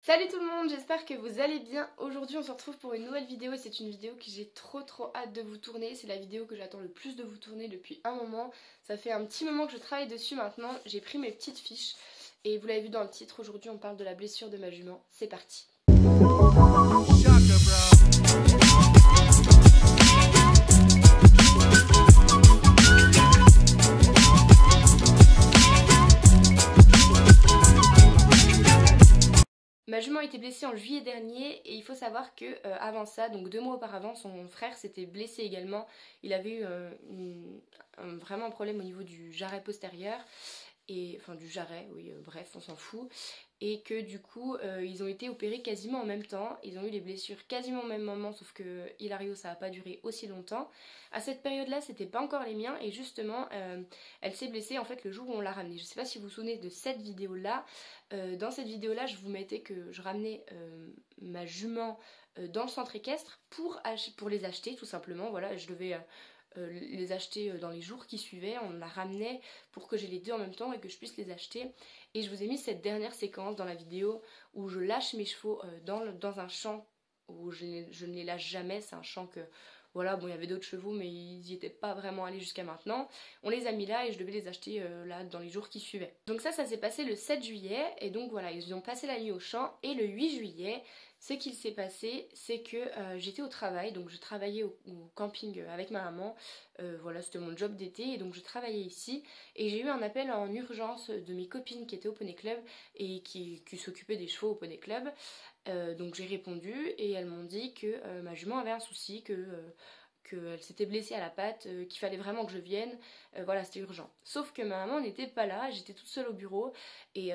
Salut tout le monde, j'espère que vous allez bien. Aujourd'hui on se retrouve pour une nouvelle vidéo et c'est une vidéo que j'ai trop hâte de vous tourner. C'est la vidéo que j'attends le plus de vous tourner depuis un moment. Ça fait un petit moment que je travaille dessus maintenant. J'ai pris mes petites fiches et vous l'avez vu dans le titre, aujourd'hui on parle de la blessure de ma jument. C'est parti. Ma jument a été blessée en juillet dernier et il faut savoir que avant ça, donc 2 mois auparavant, son frère s'était blessé également. Il avait eu vraiment un problème au niveau du jarret postérieur. Et, enfin du jarret, oui, bref, on s'en fout. Et que du coup, ils ont été opérés quasiment en même temps. Ils ont eu les blessures quasiment au même moment, sauf que Hilario, ça n'a pas duré aussi longtemps. À cette période-là, c'était pas encore les miens, et justement, elle s'est blessée en fait le jour où on l'a ramenée. Je sais pas si vous vous souvenez de cette vidéo-là. Dans cette vidéo-là, je vous mettais que je ramenais ma jument dans le centre équestre pour les acheter, tout simplement. Voilà, je devais les acheter dans les jours qui suivaient. On la ramenait pour que j'ai les deux en même temps et que je puisse les acheter. Et je vous ai mis cette dernière séquence dans la vidéo où je lâche mes chevaux dans un champ où je ne les lâche jamais. C'est un champ que, voilà, bon, il y avait d'autres chevaux, mais ils n'y étaient pas vraiment allés jusqu'à maintenant. On les a mis là et je devais les acheter là dans les jours qui suivaient. Donc ça s'est passé le 7 juillet. Et donc voilà, ils ont passé la nuit au champ. Et le 8 juillet, ce qu'il s'est passé, c'est que j'étais au travail, donc je travaillais au camping avec ma maman. Voilà, c'était mon job d'été, et donc je travaillais ici. Et j'ai eu un appel en urgence de mes copines qui étaient au Poney Club et qui s'occupaient des chevaux au Poney Club. Donc j'ai répondu et elles m'ont dit que ma jument avait un souci, qu'elle s'était blessée à la patte, qu'il fallait vraiment que je vienne. Voilà, c'était urgent. Sauf que ma maman n'était pas là, j'étais toute seule au bureau. Et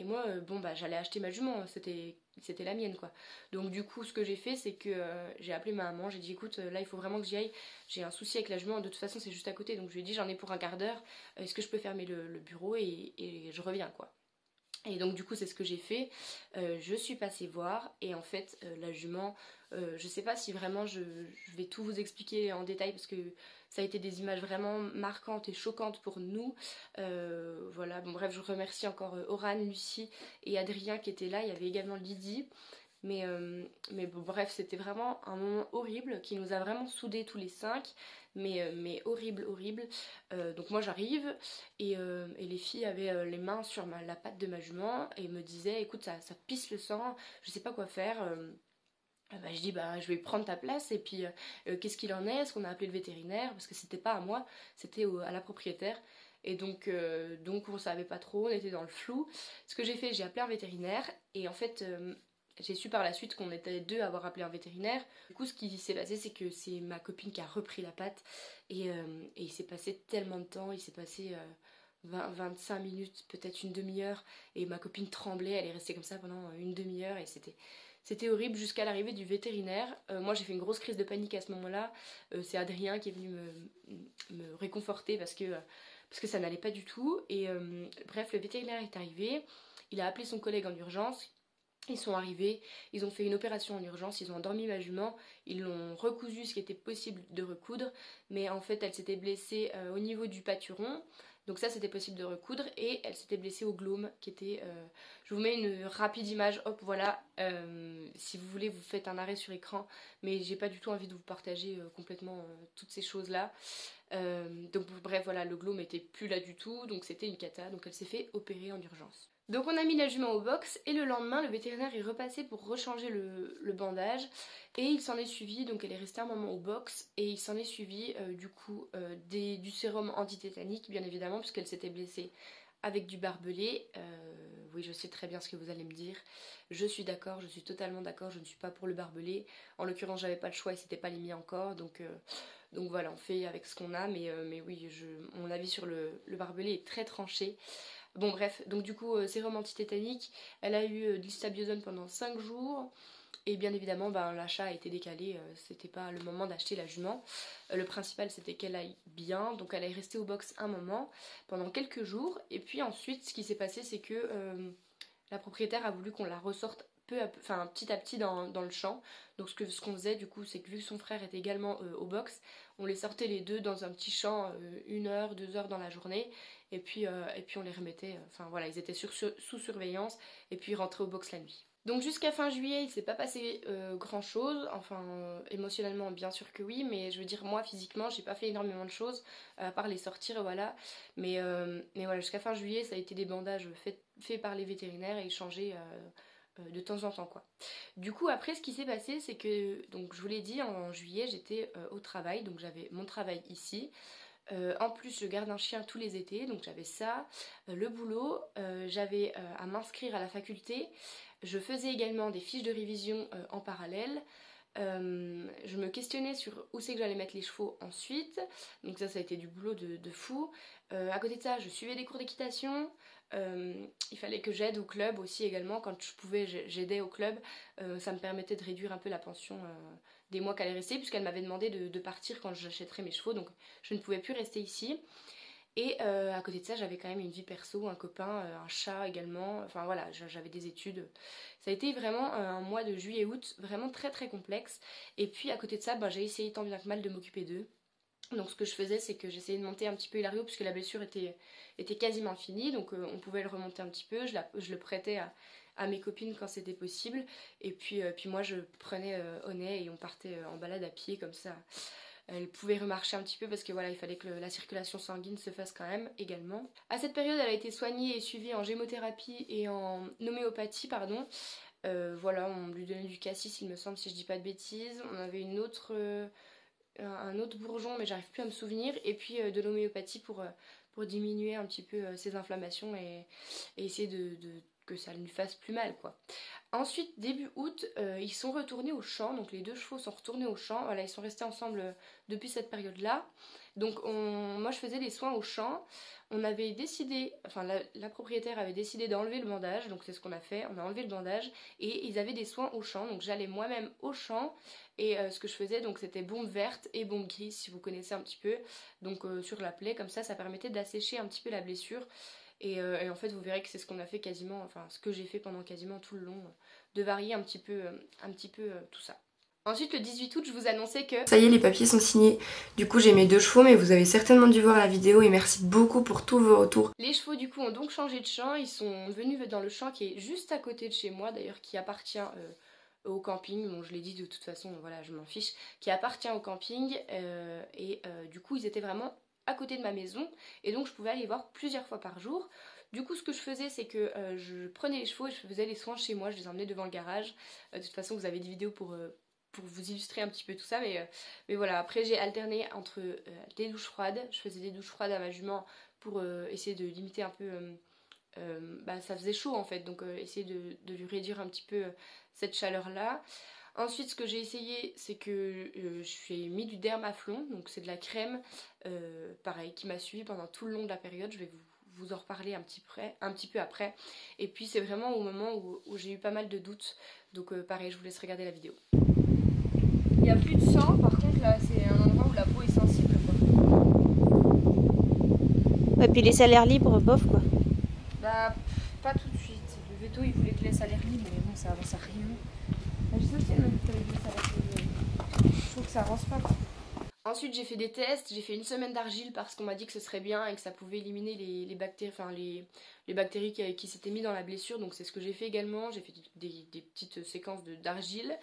moi, bon, bah, j'allais acheter ma jument, c'était la mienne, quoi. Donc du coup, ce que j'ai fait, c'est que j'ai appelé ma maman, j'ai dit écoute, là il faut vraiment que j'y aille, j'ai un souci avec la jument, de toute façon c'est juste à côté. Donc je lui ai dit j'en ai pour un quart d'heure, est-ce que je peux fermer le bureau et je reviens, quoi. Et donc du coup c'est ce que j'ai fait. Je suis passée voir et en fait la jument, je sais pas si vraiment je vais tout vous expliquer en détail parce que ça a été des images vraiment marquantes et choquantes pour nous. Voilà, bon bref, je remercie encore Oran, Lucie et Adrien qui étaient là. Il y avait également Lydie. Mais bon, bref, c'était vraiment un moment horrible qui nous a vraiment soudés tous les cinq. Mais horrible. Donc moi j'arrive et les filles avaient les mains sur la patte de ma jument et me disaient écoute, ça pisse le sang, je sais pas quoi faire. Bah, je dis bah je vais prendre ta place et puis qu'est-ce qu'il en est? Est-ce qu'on a appelé le vétérinaire? Parce que c'était pas à moi, c'était à la propriétaire. Et donc on savait pas trop, on était dans le flou. Ce que j'ai fait, j'ai appelé un vétérinaire et en fait j'ai su par la suite qu'on était deux à avoir appelé un vétérinaire. Du coup ce qui s'est passé c'est que c'est ma copine qui a repris la patte et il s'est passé tellement de temps, il s'est passé 25 minutes, peut-être une demi-heure et ma copine tremblait, elle est restée comme ça pendant une demi-heure et c'était horrible jusqu'à l'arrivée du vétérinaire. Moi j'ai fait une grosse crise de panique à ce moment-là. C'est Adrien qui est venu me réconforter parce que ça n'allait pas du tout. Et bref, le vétérinaire est arrivé. Il a appelé son collègue en urgence. Ils sont arrivés, ils ont fait une opération en urgence, ils ont endormi ma jument, ils l'ont recousu ce qui était possible de recoudre, mais en fait elle s'était blessée au niveau du pâturon, donc ça c'était possible de recoudre, et elle s'était blessée au glaume qui était... Je vous mets une rapide image, hop voilà, si vous voulez vous faites un arrêt sur écran, mais j'ai pas du tout envie de vous partager complètement toutes ces choses là. Donc bref voilà, le glaume était plus là du tout, donc c'était une cata, donc elle s'est fait opérer en urgence. Donc on a mis la jument au box et le lendemain le vétérinaire est repassé pour rechanger le bandage et il s'en est suivi, donc elle est restée un moment au box et il s'en est suivi du coup du sérum antitétanique bien évidemment puisqu'elle s'était blessée avec du barbelé. Oui, je sais très bien ce que vous allez me dire, je suis d'accord, je suis totalement d'accord, je ne suis pas pour le barbelé, en l'occurrence j'avais pas le choix et c'était pas les miens encore, donc voilà, on fait avec ce qu'on a, mais oui, mon avis sur le barbelé est très tranché. Bon bref, donc du coup sérum antitétanique, elle a eu de l'istabiosone pendant 5 jours et bien évidemment ben, l'achat a été décalé, c'était pas le moment d'acheter la jument. Le principal c'était qu'elle aille bien, donc elle est restée au box un moment, pendant quelques jours, et puis ensuite ce qui s'est passé c'est que la propriétaire a voulu qu'on la ressorte peu à peu, enfin petit à petit dans le champ. Donc ce qu'on faisait du coup c'est que vu que son frère était également au box, on les sortait les deux dans un petit champ 1 heure, 2 heures dans la journée et puis on les remettait, enfin voilà, ils étaient sous surveillance et puis ils rentraient au box la nuit. Donc jusqu'à fin juillet, il s'est pas passé grand chose, enfin émotionnellement bien sûr que oui, mais je veux dire moi physiquement j'ai pas fait énormément de choses, à part les sortir voilà, mais voilà jusqu'à fin juillet ça a été des bandages faits par les vétérinaires et changés de temps en temps quoi. Du coup après ce qui s'est passé c'est que, donc je vous l'ai dit en juillet j'étais au travail, donc j'avais mon travail ici. En plus, je garde un chien tous les étés, donc j'avais ça, le boulot, j'avais à m'inscrire à la faculté, je faisais également des fiches de révision en parallèle, je me questionnais sur où c'est que j'allais mettre les chevaux ensuite, donc ça a été du boulot de fou. À côté de ça, je suivais des cours d'équitation, il fallait que j'aide au club aussi également, quand je pouvais j'aidais au club, ça me permettait de réduire un peu la pension des mois qu'elle est restée, puisqu'elle m'avait demandé de partir quand j'achèterais mes chevaux, donc je ne pouvais plus rester ici. Et à côté de ça, j'avais quand même une vie perso, un copain, un chat également, enfin voilà, j'avais des études. Ça a été vraiment un mois de juillet-août vraiment très très complexe. Et puis à côté de ça, ben, j'ai essayé tant bien que mal de m'occuper d'eux. Donc ce que je faisais, c'est que j'essayais de monter un petit peu Hilario, puisque la blessure était quasiment finie, donc on pouvait le remonter un petit peu, je le prêtais à mes copines quand c'était possible, et puis moi je prenais Honey et on partait en balade à pied comme ça. Elle pouvait remarcher un petit peu parce que voilà, il fallait que la circulation sanguine se fasse quand même également. À cette période, elle a été soignée et suivie en gémothérapie et en homéopathie, pardon. Voilà, on lui donnait du cassis, il me semble, si je dis pas de bêtises. On avait un autre bourgeon, mais j'arrive plus à me souvenir. Et puis de l'homéopathie pour diminuer un petit peu ses inflammations et essayer que ça ne lui fasse plus mal, quoi. Ensuite, début août, ils sont retournés au champ, donc les deux chevaux sont retournés au champ, voilà, ils sont restés ensemble depuis cette période-là. Donc moi je faisais des soins au champ, on avait décidé, enfin la propriétaire avait décidé d'enlever le bandage, donc c'est ce qu'on a fait, on a enlevé le bandage et ils avaient des soins au champ, donc j'allais moi-même au champ et ce que je faisais donc c'était bombe verte et bombe grise si vous connaissez un petit peu, donc sur la plaie, comme ça permettait d'assécher un petit peu la blessure. Et en fait, vous verrez que c'est ce qu'on a fait quasiment, enfin ce que j'ai fait pendant quasiment tout le long, de varier un petit peu tout ça. Ensuite, le 18 août, je vous annonçais que ça y est, les papiers sont signés. Du coup, j'ai mes deux chevaux, mais vous avez certainement dû voir la vidéo et merci beaucoup pour tous vos retours. Les chevaux, du coup, ont donc changé de champ. Ils sont venus dans le champ qui est juste à côté de chez moi, d'ailleurs, qui appartient au camping. Bon, je l'ai dit de toute façon, voilà, je m'en fiche. Qui appartient au camping. Du coup, ils étaient vraiment à côté de ma maison et donc je pouvais aller les voir plusieurs fois par jour. Du coup ce que je faisais c'est que je prenais les chevaux et je faisais les soins chez moi, je les emmenais devant le garage. De toute façon vous avez des vidéos pour vous illustrer un petit peu tout ça, mais voilà, après j'ai alterné entre des douches froides, je faisais des douches froides à ma jument pour essayer de limiter un peu, ça faisait chaud en fait, donc essayer de lui réduire un petit peu cette chaleur là. Ensuite, ce que j'ai essayé, c'est que j'ai mis du Dermaflon, donc c'est de la crème, pareil, qui m'a suivi pendant tout le long de la période. Je vais vous en reparler un petit peu après. Et puis c'est vraiment au moment où j'ai eu pas mal de doutes. Donc pareil, je vous laisse regarder la vidéo. Il n'y a plus de sang, par contre là, c'est un endroit où la peau est sensible, quoi. Et puis laisser à l'air libre, bof quoi. Bah, pas tout de suite. Le veto, il voulait que je laisse à l'air libre, mais bon, ça avance à rien. Je sais aussi, elle m'a dit que je trouve que ça avance pas. Ensuite j'ai fait des tests, j'ai fait une semaine d'argile parce qu'on m'a dit que ce serait bien et que ça pouvait éliminer les bactéries, enfin les bactéries qui s'étaient mis dans la blessure, donc c'est ce que j'ai fait également, j'ai fait des petites séquences d'argile.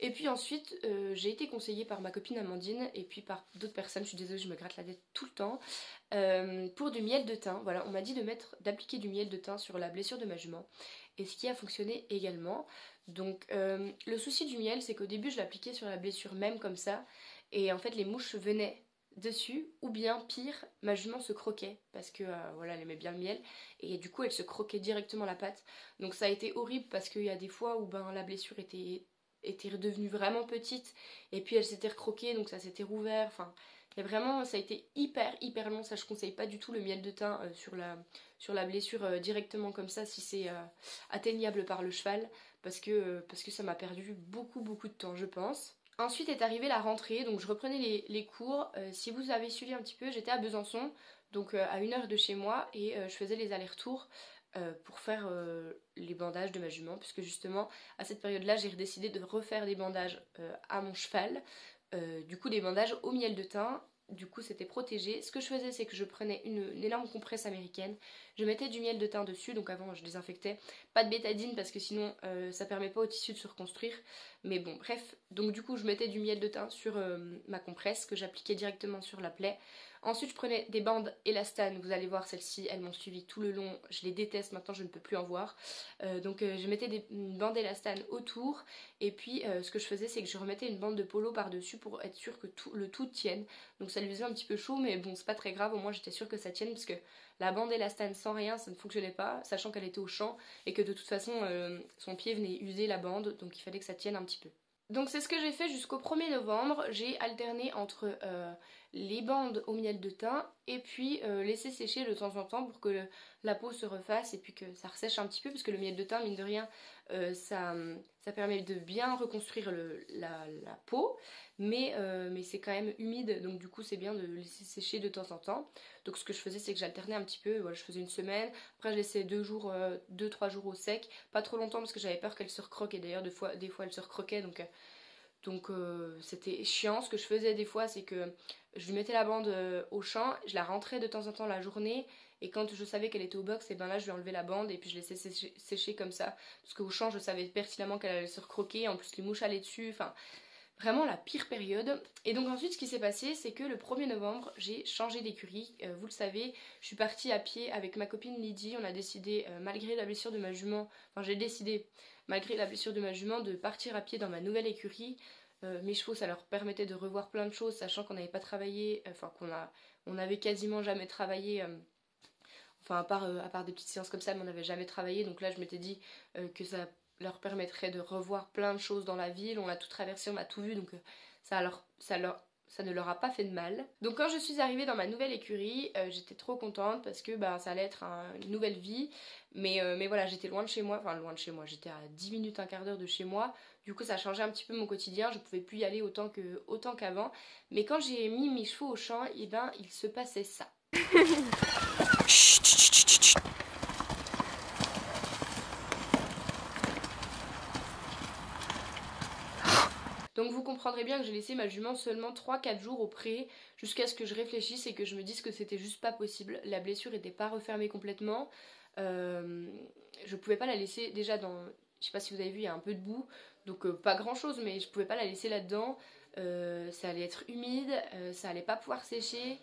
Et puis ensuite j'ai été conseillée par ma copine Amandine et puis par d'autres personnes, je suis désolée je me gratte la tête tout le temps, pour du miel de thym. Voilà, on m'a dit d'appliquer du miel de thym sur la blessure de ma jument et ce qui a fonctionné également. Donc le souci du miel c'est qu'au début je l'appliquais sur la blessure même comme ça et en fait les mouches venaient dessus ou bien pire ma jument se croquait parce que voilà elle aimait bien le miel et du coup elle se croquait directement la patte, donc ça a été horrible parce qu'il y a des fois où la blessure était redevenue vraiment petite et puis elle s'était recroquée donc ça s'était rouvert, enfin et vraiment ça a été hyper long, ça je conseille pas du tout le miel de thym sur la blessure directement comme ça si c'est atteignable par le cheval parce que ça m'a perdu beaucoup de temps je pense. Ensuite est arrivée la rentrée, donc je reprenais les cours. Si vous avez suivi un petit peu, j'étais à Besançon, donc à 1 heure de chez moi, et je faisais les allers-retours pour faire les bandages de ma jument, puisque justement à cette période-là, j'ai décidé de refaire des bandages à mon cheval. Du coup, des bandages au miel de thym. du coup c'était protégé. Ce que je faisais c'est que je prenais une énorme compresse américaine, je mettais du miel de thym dessus, donc avant je désinfectais, pas de bétadine parce que sinon ça permet pas au tissu de se reconstruire, mais bon bref, donc du coup je mettais du miel de thym sur ma compresse que j'appliquais directement sur la plaie. Ensuite je prenais des bandes élastane, vous allez voir celles-ci elles m'ont suivi tout le long, je les déteste maintenant, je ne peux plus en voir. Je mettais une bande élastane autour et puis ce que je faisais c'est que je remettais une bande de polo par dessus pour être sûr que le tout tienne. Donc ça lui faisait un petit peu chaud mais bon c'est pas très grave, au moins j'étais sûre que ça tienne parce que la bande élastane sans rien ça ne fonctionnait pas, sachant qu'elle était au champ et que de toute façon son pied venait user la bande, donc il fallait que ça tienne un petit peu. Donc c'est ce que j'ai fait jusqu'au 1er novembre, j'ai alterné entre les bandes au miel de thym et puis laisser sécher de temps en temps pour que la peau se refasse et puis que ça ressèche un petit peu parce que le miel de thym mine de rien ça permet de bien reconstruire la peau mais c'est quand même humide donc du coup c'est bien de laisser sécher de temps en temps. Donc ce que je faisais c'est que j'alternais un petit peu, voilà, je faisais une semaine, après je laissais 2-3 jours au sec, pas trop longtemps parce que j'avais peur qu'elle se recroque et d'ailleurs des fois elle se recroquait donc c'était chiant. Ce que je faisais des fois c'est que je lui mettais la bande au champ, je la rentrais de temps en temps la journée et quand je savais qu'elle était au box et ben là je lui enlevais la bande et puis je laissais sécher comme ça parce qu'au champ je savais pertinemment qu'elle allait se recroquer, en plus les mouches allaient dessus, enfin vraiment la pire période. Et donc ensuite ce qui s'est passé c'est que le 1er novembre j'ai changé d'écurie, vous le savez, je suis partie à pied avec ma copine Lydie, on a décidé malgré la blessure de ma jument, enfin j'ai décidé malgré la blessure de ma jument de partir à pied dans ma nouvelle écurie. Mes chevaux ça leur permettait de revoir plein de choses sachant qu'on n'avait pas travaillé, enfin on avait quasiment jamais travaillé, enfin à part des petites séances comme ça mais on n'avait jamais travaillé, donc là je m'étais dit que ça leur permettrait de revoir plein de choses dans la ville, on a tout traversé, on a tout vu, donc ça ne leur a pas fait de mal. Donc quand je suis arrivée dans ma nouvelle écurie, j'étais trop contente parce que bah, ça allait être une nouvelle vie, mais voilà, j'étais loin de chez moi, enfin loin de chez moi, j'étais à 10 minutes, un quart d'heure de chez moi, du coup ça changeait un petit peu mon quotidien, je pouvais plus y aller autant qu'avant, mais quand j'ai mis mes chevaux au champ, et ben il se passait ça. Donc vous comprendrez bien que j'ai laissé ma jument seulement 3-4 jours au pré jusqu'à ce que je réfléchisse et que je me dise que c'était juste pas possible. La blessure n'était pas refermée complètement. Je pouvais pas la laisser déjà dans... Je sais pas si vous avez vu, il y a un peu de boue, donc pas grand chose, mais je pouvais pas la laisser là-dedans. Ça allait être humide, ça allait pas pouvoir sécher.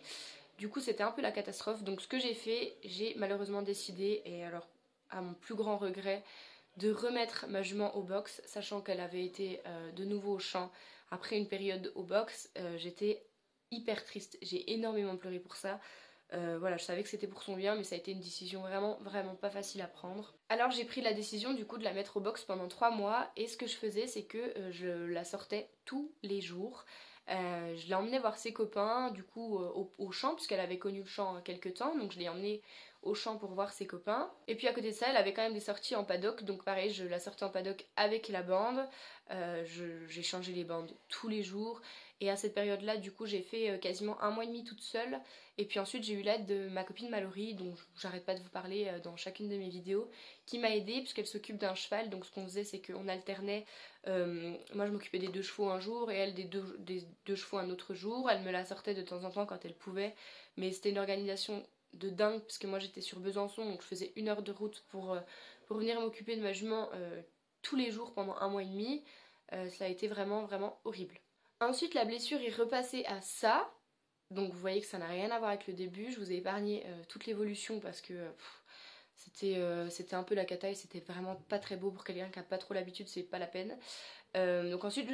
Du coup c'était un peu la catastrophe. Donc ce que j'ai fait, j'ai malheureusement décidé, et alors à mon plus grand regret, de remettre ma jument au box, sachant qu'elle avait été de nouveau au champ après une période au box. J'étais hyper triste, j'ai énormément pleuré pour ça. Voilà, je savais que c'était pour son bien, mais ça a été une décision vraiment pas facile à prendre. Alors j'ai pris la décision du coup de la mettre au box pendant 3 mois, et ce que je faisais c'est que je la sortais tous les jours. Je l'ai emmenée voir ses copains du coup au champ puisqu'elle avait connu le champ quelques temps, donc je l'ai emmenée au champ pour voir ses copains. Et puis à côté de ça elle avait quand même des sorties en paddock, donc pareil je la sortais en paddock avec la bande. J'ai changé les bandes tous les jours et à cette période là du coup j'ai fait quasiment 1 mois et demi toute seule. Et puis ensuite j'ai eu l'aide de ma copine Mallory, dont j'arrête pas de vous parler dans chacune de mes vidéos, qui m'a aidée puisqu'elle s'occupe d'un cheval. Donc ce qu'on faisait c'est qu'on alternait, moi je m'occupais des 2 chevaux un jour et elle des deux chevaux un autre jour. Elle me la sortait de temps en temps quand elle pouvait, mais c'était une organisation de dingue parce que moi j'étais sur Besançon, donc je faisais 1 heure de route pour venir m'occuper de ma jument tous les jours pendant 1 mois et demi. Ça a été vraiment horrible. Ensuite la blessure est repassée à ça. Donc vous voyez que ça n'a rien à voir avec le début, je vous ai épargné toute l'évolution parce que c'était un peu la cata et c'était vraiment pas très beau pour quelqu'un qui n'a pas trop l'habitude, c'est pas la peine. Donc ensuite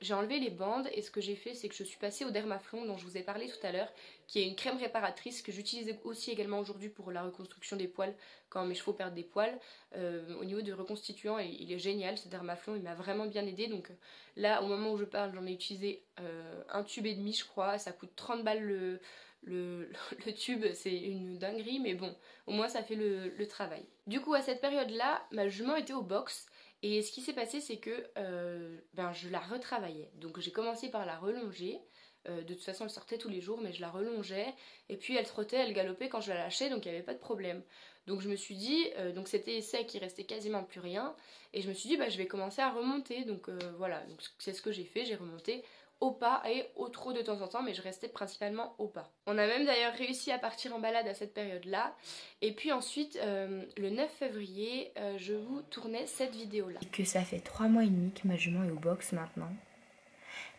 j'ai enlevé les bandes et ce que j'ai fait c'est que je suis passée au Dermaflon dont je vous ai parlé tout à l'heure, qui est une crème réparatrice que j'utilise aussi également aujourd'hui pour la reconstruction des poils quand mes chevaux perdent des poils. Au niveau du reconstituant il est génial ce Dermaflon, il m'a vraiment bien aidé. Donc là au moment où je parle j'en ai utilisé 1,5 tube je crois, ça coûte 30 balles le tube, c'est une dinguerie mais bon au moins ça fait le travail. Du coup à cette période là ma jument était au box. Et ce qui s'est passé c'est que je la retravaillais. Donc j'ai commencé par la relonger. De toute façon elle sortait tous les jours mais je la relongeais. Et puis elle trottait, elle galopait quand je la lâchais, donc il n'y avait pas de problème. Donc je me suis dit, donc c'était sec, il restait quasiment plus rien. Et je me suis dit je vais commencer à remonter. Donc voilà, donc c'est ce que j'ai fait, j'ai remonté au pas et au trot de temps en temps, mais je restais principalement au pas. On a même d'ailleurs réussi à partir en balade à cette période-là. Et puis ensuite, le 9 février, je vous tournais cette vidéo-là. Que ça fait 3 mois et demi que ma jument est au box maintenant.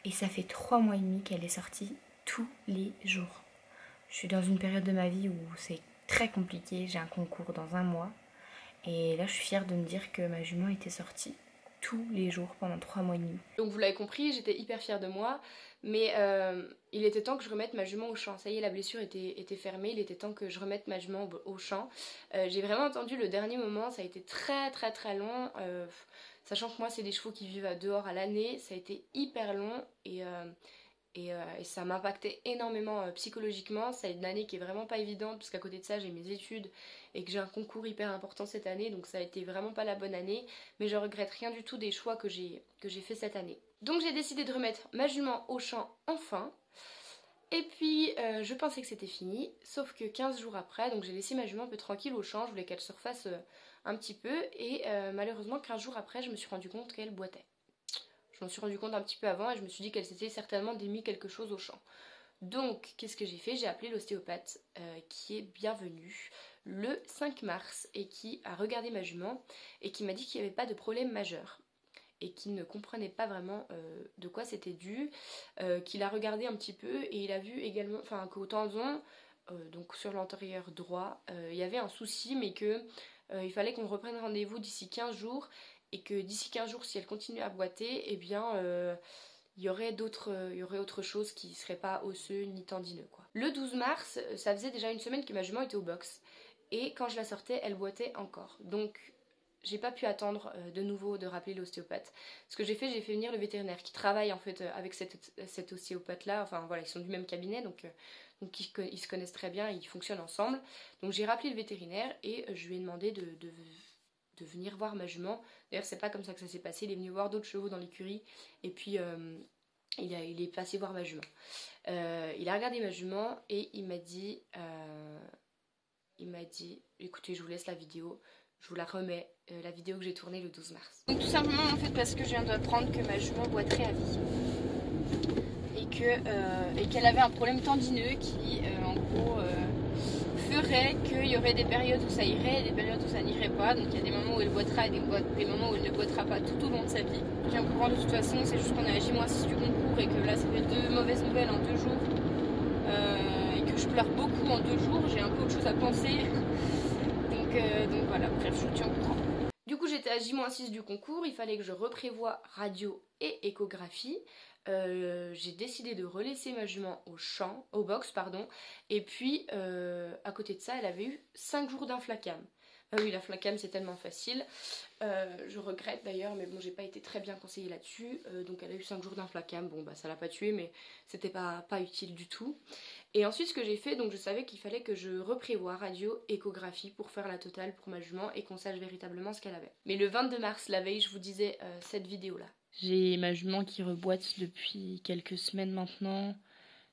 Et ça fait 3 mois et demi qu'elle est sortie tous les jours. Je suis dans une période de ma vie où c'est très compliqué, j'ai un concours dans 1 mois. Et là, je suis fière de me dire que ma jument était sortie tous les jours pendant 3 mois et demi. Donc vous l'avez compris, j'étais hyper fière de moi, mais il était temps que je remette ma jument au champ. Ça y est, la blessure était fermée, il était temps que je remette ma jument au champ. J'ai vraiment attendu le dernier moment, ça a été très très très long, sachant que moi c'est des chevaux qui vivent dehors à l'année, ça a été hyper long et ça m'impactait énormément psychologiquement. Ça a été une année qui est vraiment pas évidente parce qu'à côté de ça j'ai mes études et que j'ai un concours hyper important cette année, donc ça a été vraiment pas la bonne année, mais je regrette rien du tout des choix que j'ai fait cette année. Donc j'ai décidé de remettre ma jument au champ enfin. Et puis je pensais que c'était fini, sauf que 15 jours après, donc j'ai laissé ma jument un peu tranquille au champ, je voulais qu'elle se refasse un petit peu, et malheureusement 15 jours après je me suis rendu compte qu'elle boitait. Je m'en suis rendu compte un petit peu avant et je me suis dit qu'elle s'était certainement démis quelque chose au champ. Donc, qu'est-ce que j'ai fait? J'ai appelé l'ostéopathe qui est bienvenu le 5 mars et qui a regardé ma jument et qui m'a dit qu'il n'y avait pas de problème majeur et qu'il ne comprenait pas vraiment de quoi c'était dû, qu'il a regardé un petit peu et il a vu également, qu'au tendon, donc sur l'antérieur droit, il y avait un souci, mais que il fallait qu'on reprenne rendez-vous d'ici 15 jours et que d'ici 15 jours, si elle continue à boiter, eh bien il y aurait autre chose qui ne serait pas osseux ni tendineux, quoi. Le 12 mars, ça faisait déjà une semaine que ma jument était au box et quand je la sortais, elle boitait encore. Donc j'ai pas pu attendre de nouveau de rappeler l'ostéopathe. Ce que j'ai fait venir le vétérinaire qui travaille en fait avec cet ostéopathe là, enfin voilà, ils sont du même cabinet, donc ils se connaissent très bien, ils fonctionnent ensemble. Donc j'ai rappelé le vétérinaire et je lui ai demandé de venir voir ma jument. D'ailleurs c'est pas comme ça que ça s'est passé, il est venu voir d'autres chevaux dans l'écurie et puis il est passé voir ma jument. Il a regardé ma jument et il m'a dit écoutez, je vous laisse la vidéo, je vous la remets, la vidéo que j'ai tournée le 12 mars. Donc tout simplement en fait parce que je viens d'apprendre que ma jument boiterait à vie et qu'elle avait un problème tendineux qui en gros ferait qu'il y aurait des périodes où ça irait et des périodes où ça n'irait pas. Donc il y a des moments où elle boitera et des moments où elle ne boitera pas tout au long de sa vie. Je suis au courant de toute façon, c'est juste qu'on est à J-6 du concours et que là ça fait 2 mauvaises nouvelles en 2 jours et que je pleure beaucoup en 2 jours, j'ai un peu autre chose à penser. Donc voilà, bref, je vous tiens au courant. Du coup j'étais à J-6 du concours, il fallait que je reprévoie radio et échographie. J'ai décidé de relaisser ma jument au box, et puis à côté de ça elle avait eu 5 jours d'inflacam. Oui, la flacam c'est tellement facile, je regrette d'ailleurs, mais bon j'ai pas été très bien conseillée là-dessus, donc elle a eu 5 jours d'inflacam, bon bah ça l'a pas tuée mais c'était pas utile du tout. Et ensuite ce que j'ai fait, donc je savais qu'il fallait que je reprévoie radio, échographie pour faire la totale pour ma jument et qu'on sache véritablement ce qu'elle avait. Mais le 22 mars, la veille, je vous disais cette vidéo là. J'ai ma jument qui reboite depuis quelques semaines maintenant.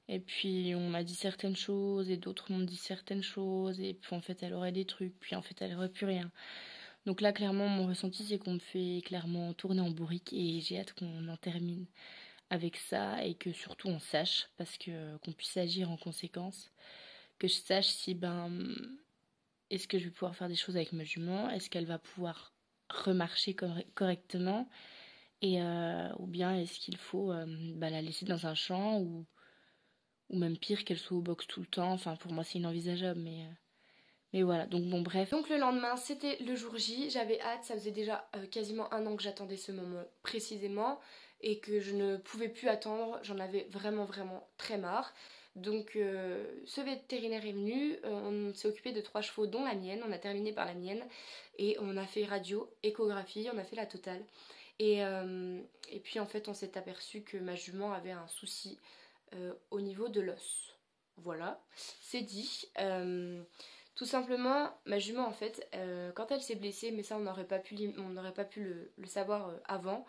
Et puis on m'a dit certaines choses et d'autres m'ont dit certaines choses. Et puis en fait elle aurait des trucs, puis en fait elle aurait plus rien. Donc là clairement mon ressenti c'est qu'on me fait clairement tourner en bourrique. Et j'ai hâte qu'on en termine avec ça. Et que surtout on sache, parce que qu'on puisse agir en conséquence. Que je sache si est-ce que je vais pouvoir faire des choses avec ma jument. Est-ce qu'elle va pouvoir remarcher correctement. Et ou bien est-ce qu'il faut la laisser dans un champ ou même pire qu'elle soit au box tout le temps. Enfin pour moi c'est inenvisageable mais voilà, donc bon bref. Donc le lendemain c'était le jour J, j'avais hâte, ça faisait déjà quasiment 1 an que j'attendais ce moment précisément et que je ne pouvais plus attendre, j'en avais vraiment très marre. Donc ce vétérinaire est venu, on s'est occupé de 3 chevaux dont la mienne, on a terminé par la mienne et on a fait radio, échographie, on a fait la totale. Et puis en fait on s'est aperçu que ma jument avait un souci au niveau de l'os. Voilà, c'est dit. Tout simplement, ma jument en fait, quand elle s'est blessée, mais ça on n'aurait pas pu le savoir avant,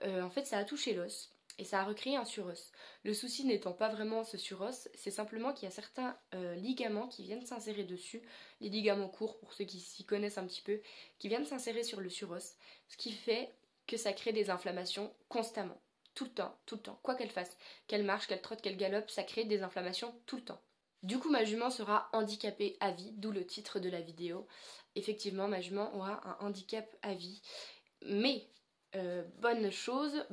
en fait ça a touché l'os et ça a recréé un suros. Le souci n'étant pas vraiment ce suros, c'est simplement qu'il y a certains ligaments qui viennent s'insérer dessus, les ligaments courts pour ceux qui s'y connaissent un petit peu, qui viennent s'insérer sur le suros, ce qui fait que ça crée des inflammations constamment, tout le temps, quoi qu'elle fasse. Qu'elle marche, qu'elle trotte, qu'elle galope, ça crée des inflammations tout le temps. Du coup, ma jument sera handicapée à vie, d'où le titre de la vidéo. Effectivement, ma jument aura un handicap à vie. Mais, bonne chose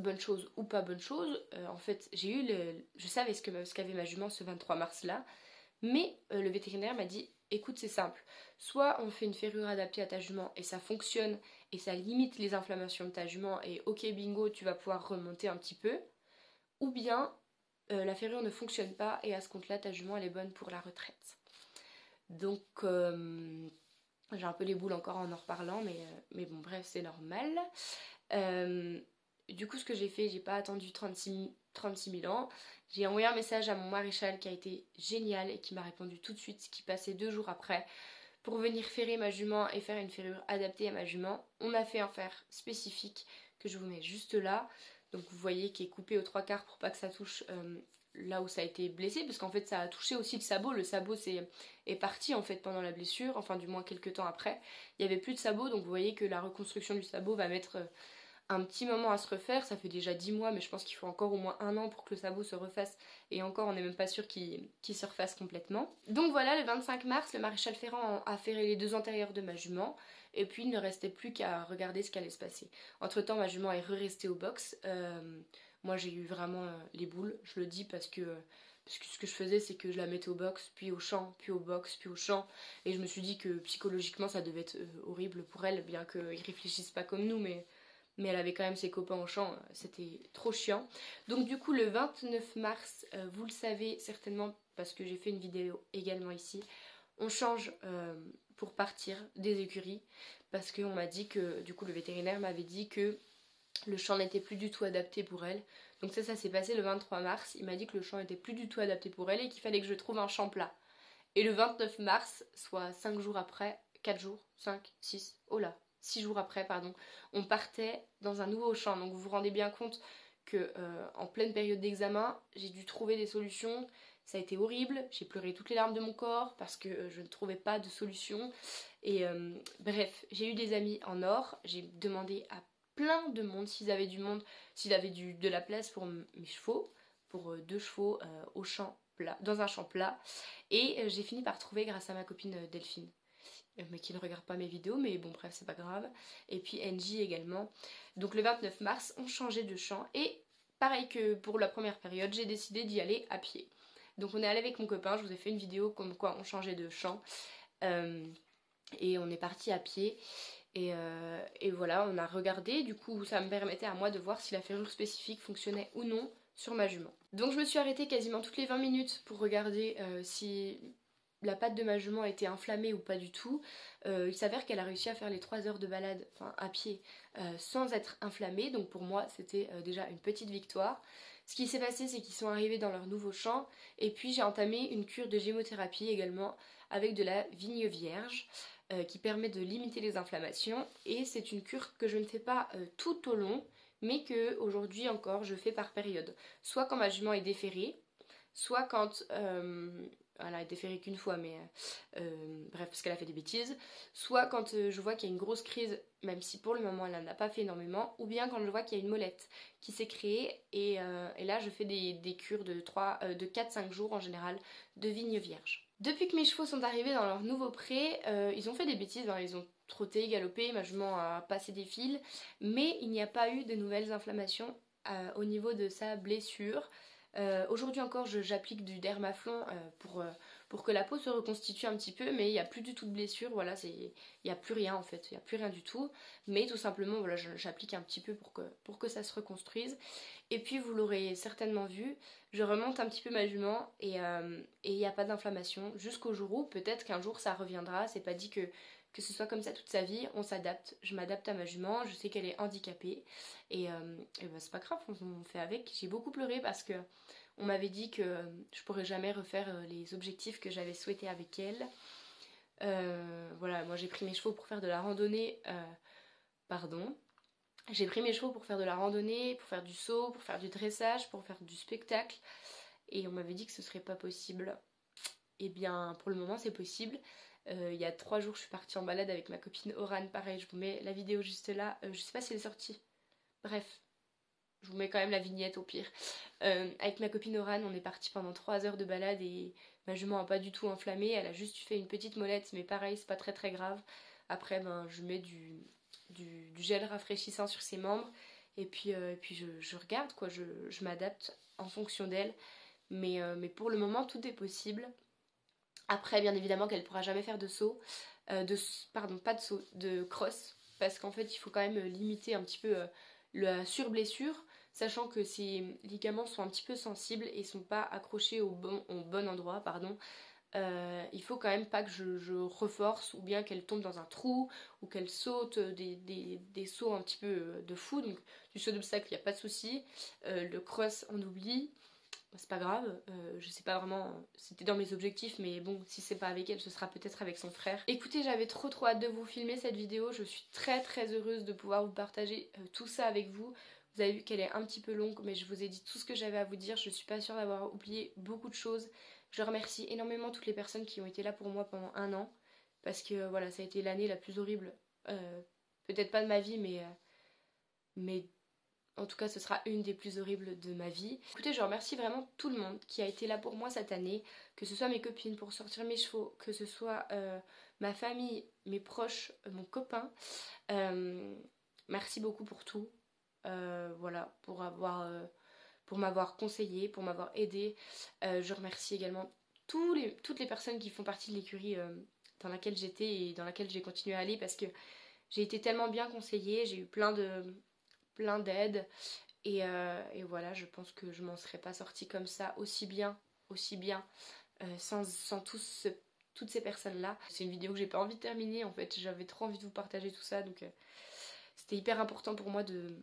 ou pas bonne chose, en fait, je savais ce qu'avait ma jument ce 23 mars-là, mais le vétérinaire m'a dit, écoute, c'est simple, soit on fait une ferrure adaptée à ta jument et ça fonctionne et ça limite les inflammations de ta jument et ok bingo, tu vas pouvoir remonter un petit peu, ou bien la ferrure ne fonctionne pas et à ce compte-là, ta jument elle est bonne pour la retraite. Donc j'ai un peu les boules encore en reparlant, mais bon bref, c'est normal. Du coup, ce que j'ai fait, j'ai pas attendu 36 000 ans. J'ai envoyé un message à mon maréchal qui a été génial et qui m'a répondu tout de suite, qui passait 2 jours après, pour venir ferrer ma jument et faire une ferrure adaptée à ma jument. On a fait un fer spécifique que je vous mets juste là. Donc vous voyez qui est coupé aux 3/4 pour pas que ça touche là où ça a été blessé, parce qu'en fait ça a touché aussi le sabot. Le sabot est parti en fait pendant la blessure, enfin du moins quelques temps après. Il n'y avait plus de sabot, donc vous voyez que la reconstruction du sabot va mettre un petit moment à se refaire. Ça fait déjà 10 mois, mais je pense qu'il faut encore au moins 1 an pour que le sabot se refasse, et encore on n'est même pas sûr qu'il se refasse complètement. Donc voilà, le 25 mars, le maréchal Ferrand a ferré les 2 antérieurs de ma jument, et puis il ne restait plus qu'à regarder ce qu'allait se passer. Entre temps, ma jument est restée au box. Moi j'ai eu vraiment les boules, je le dis parce que ce que je faisais, c'est que je la mettais au box, puis au champ, puis au box, puis au champ, et je me suis dit que psychologiquement ça devait être horrible pour elle, bien qu'ils réfléchissent pas comme nous, mais elle avait quand même ses copains au champ, c'était trop chiant. Donc du coup le 29 mars, vous le savez certainement parce que j'ai fait une vidéo également ici, on change pour partir des écuries, parce qu'on m'a dit que, du coup le vétérinaire m'avait dit que le champ n'était plus du tout adapté pour elle. Donc ça s'est passé le 23 mars, il m'a dit que le champ n'était plus du tout adapté pour elle et qu'il fallait que je trouve un champ plat. Et le 29 mars, soit 5 jours après, 4 jours, 5, 6, oh là, 6 jours après, pardon, on partait dans un nouveau champ. Donc vous vous rendez bien compte que en pleine période d'examen, j'ai dû trouver des solutions. Ça a été horrible, j'ai pleuré toutes les larmes de mon corps parce que je ne trouvais pas de solution. Et bref, j'ai eu des amis en or, j'ai demandé à plein de monde s'ils avaient du monde, s'ils avaient de la place pour mes chevaux, pour 2 chevaux au champ plat, dans un champ plat. Et j'ai fini par trouver grâce à ma copine Delphine, mais qui ne regarde pas mes vidéos, mais bon bref c'est pas grave, et puis Angie également. Donc le 29 mars on changeait de champ, et pareil que pour la première période, j'ai décidé d'y aller à pied. Donc on est allé avec mon copain, je vous ai fait une vidéo comme quoi on changeait de champ, et on est parti à pied. Et voilà, on a regardé, du coup ça me permettait à moi de voir si la ferrure spécifique fonctionnait ou non sur ma jument. Donc je me suis arrêtée quasiment toutes les 20 minutes pour regarder si la patte de ma jument était inflammée ou pas du tout. Il s'avère qu'elle a réussi à faire les 3 heures de balade, enfin à pied, sans être inflammée, donc pour moi c'était déjà une petite victoire. Ce qui s'est passé, c'est qu'ils sont arrivés dans leur nouveau champ, et puis j'ai entamé une cure de gémothérapie également avec de la vigne vierge, qui permet de limiter les inflammations, et c'est une cure que je ne fais pas tout au long, mais que aujourd'hui encore je fais par période, soit quand ma jument est déferrée, soit quand elle a été déferrée qu'une fois, mais bref, parce qu'elle a fait des bêtises, soit quand je vois qu'il y a une grosse crise, même si pour le moment elle n'en a pas fait énormément, ou bien quand je vois qu'il y a une molette qui s'est créée, et là je fais des cures de 4-5 jours en général de vigne vierge. Depuis que mes chevaux sont arrivés dans leur nouveau pré, ils ont fait des bêtises, hein, ils ont trotté, galopé, ma jument a passé des fils, mais il n'y a pas eu de nouvelles inflammations au niveau de sa blessure. Aujourd'hui encore, j'applique du dermaflon pour que la peau se reconstitue un petit peu, mais il n'y a plus du tout de blessure, voilà, il n'y a plus rien en fait, il n'y a plus rien du tout, mais tout simplement, voilà, j'applique un petit peu pour que ça se reconstruise. Et puis vous l'aurez certainement vu, je remonte un petit peu ma jument, et il n'y a pas d'inflammation jusqu'au jour où peut-être qu'un jour ça reviendra. C'est pas dit que ce soit comme ça toute sa vie, on s'adapte, je m'adapte à ma jument, je sais qu'elle est handicapée, et ben c'est pas grave, on fait avec. J'ai beaucoup pleuré parce que on m'avait dit que je pourrais jamais refaire les objectifs que j'avais souhaités avec elle. Voilà, moi j'ai pris mes chevaux pour faire de la randonnée, j'ai pris mes chevaux pour faire de la randonnée, pour faire du saut, pour faire du dressage, pour faire du spectacle, et on m'avait dit que ce serait pas possible. Et bien pour le moment c'est possible. Il y a 3 jours je suis partie en balade avec ma copine Oran, pareil, je vous mets la vidéo juste là, je sais pas si elle est sortie, bref, je vous mets quand même la vignette au pire. Avec ma copine Oran, on est parti pendant 3 heures de balade et ma jument n'a pas du tout enflammé. Elle a juste fait une petite molette, mais pareil, c'est pas très très grave. Après, je mets du gel rafraîchissant sur ses membres et puis, je regarde, quoi, je m'adapte en fonction d'elle. Mais pour le moment, tout est possible. Après, bien évidemment qu'elle ne pourra jamais faire de saut, pardon, pas de saut, de cross, parce qu'en fait, il faut quand même limiter un petit peu la surblessure, sachant que ces ligaments sont un petit peu sensibles et sont pas accrochés au bon endroit, pardon. Il faut quand même pas que je reforce ou bien qu'elle tombe dans un trou ou qu'elle saute des sauts un petit peu de fou. Donc du saut d'obstacle, il n'y a pas de souci. Le cross, on oublie. C'est pas grave, je sais pas vraiment, c'était dans mes objectifs, mais bon, si c'est pas avec elle, ce sera peut-être avec son frère. Écoutez, j'avais trop hâte de vous filmer cette vidéo, je suis très heureuse de pouvoir vous partager tout ça avec vous. Vous avez vu qu'elle est un petit peu longue, mais je vous ai dit tout ce que j'avais à vous dire, je suis pas sûre d'avoir oublié beaucoup de choses. Je remercie énormément toutes les personnes qui ont été là pour moi pendant 1 an, parce que voilà, ça a été l'année la plus horrible, peut-être pas de ma vie, mais en tout cas, ce sera une des plus horribles de ma vie. Écoutez, je remercie vraiment tout le monde qui a été là pour moi cette année, que ce soit mes copines pour sortir mes chevaux, que ce soit ma famille, mes proches, mon copain. Merci beaucoup pour tout. Voilà, pour m'avoir conseillé, pour m'avoir aidé. Je remercie également toutes les personnes qui font partie de l'écurie dans laquelle j'étais et dans laquelle j'ai continué à aller, parce que j'ai été tellement bien conseillée, j'ai eu plein d'aide et voilà, je pense que je m'en serais pas sortie comme ça aussi bien sans toutes ces personnes là. C'est une vidéo que j'ai pas envie de terminer, en fait j'avais trop envie de vous partager tout ça, donc c'était hyper important pour moi de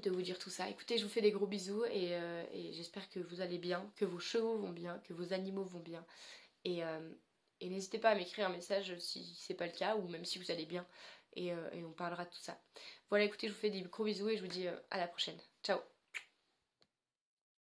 vous dire tout ça. Écoutez, je vous fais des gros bisous et j'espère que vous allez bien, que vos chevaux vont bien, que vos animaux vont bien et n'hésitez pas à m'écrire un message si c'est pas le cas ou même si vous allez bien et on parlera de tout ça. Voilà, écoutez, je vous fais des gros bisous et je vous dis à la prochaine. Ciao!